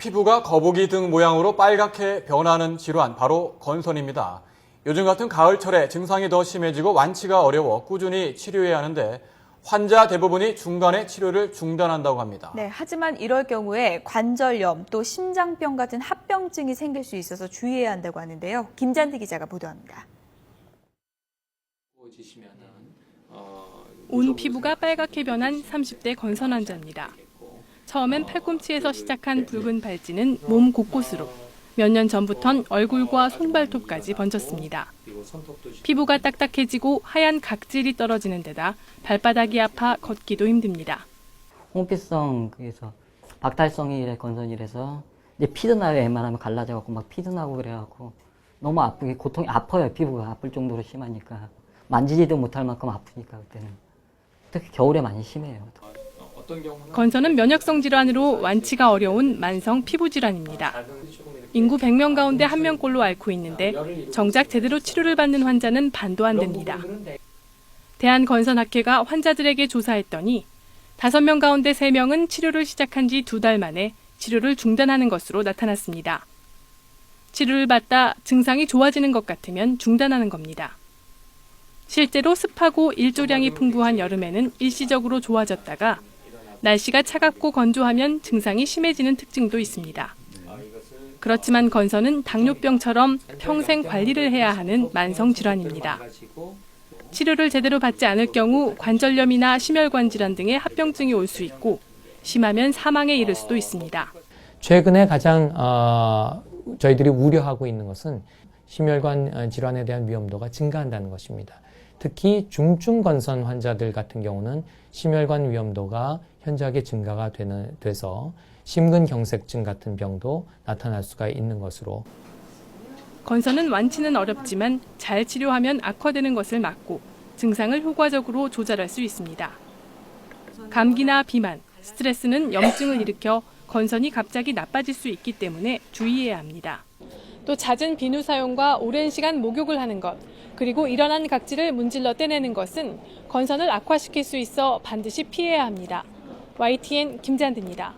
피부가 거북이 등 모양으로 빨갛게 변하는 질환, 바로 건선입니다. 요즘 같은 가을철에 증상이 더 심해지고 완치가 어려워 꾸준히 치료해야 하는데 환자 대부분이 중간에 치료를 중단한다고 합니다. 네, 하지만 이럴 경우에 관절염 또 심장병 같은 합병증이 생길 수 있어서 주의해야 한다고 하는데요. 김잔디 기자가 보도합니다. 온 피부가 빨갛게 변한 30대 건선 환자입니다. 처음엔 팔꿈치에서 시작한 붉은 발진은 몸 곳곳으로, 몇 년 전부턴 얼굴과 손발톱까지 번졌습니다. 피부가 딱딱해지고 하얀 각질이 떨어지는 데다 발바닥이 아파 걷기도 힘듭니다. 홍피성 그래서 박탈성이래 건선이라서 이제 피도 나요. 웬만하면 갈라져갖고 막 피도 나고 그래갖고 너무 아프게 고통이 아파요. 피부가 아플 정도로 심하니까 만지지도 못할 만큼 아프니까 그때는 특히 겨울에 많이 심해요. 건선은 면역성 질환으로 완치가 어려운 만성 피부 질환입니다. 인구 100명 가운데 1명꼴로 앓고 있는데 정작 제대로 치료를 받는 환자는 반도 안 됩니다. 대한건선학회가 환자들에게 조사했더니 5명 가운데 3명은 치료를 시작한 지 2달 만에 치료를 중단하는 것으로 나타났습니다. 치료를 받다 증상이 좋아지는 것 같으면 중단하는 겁니다. 실제로 습하고 일조량이 풍부한 여름에는 일시적으로 좋아졌다가 날씨가 차갑고 건조하면 증상이 심해지는 특징도 있습니다. 그렇지만 건선은 당뇨병처럼 평생 관리를 해야 하는 만성 질환입니다. 치료를 제대로 받지 않을 경우 관절염이나 심혈관 질환 등의 합병증이 올 수 있고 심하면 사망에 이를 수도 있습니다. 최근에 가장 저희들이 우려하고 있는 것은 심혈관 질환에 대한 위험도가 증가한다는 것입니다. 특히 중증 건선 환자들 같은 경우는 심혈관 위험도가 현저하게 증가가 돼서 심근경색증 같은 병도 나타날 수가 있는 것으로. 건선은 완치는 어렵지만 잘 치료하면 악화되는 것을 막고 증상을 효과적으로 조절할 수 있습니다. 감기나 비만, 스트레스는 염증을 일으켜 건선이 갑자기 나빠질 수 있기 때문에 주의해야 합니다. 또 잦은 비누 사용과 오랜 시간 목욕을 하는 것, 그리고 일어난 각질을 문질러 떼내는 것은 건선을 악화시킬 수 있어 반드시 피해야 합니다. YTN 김잔디입니다.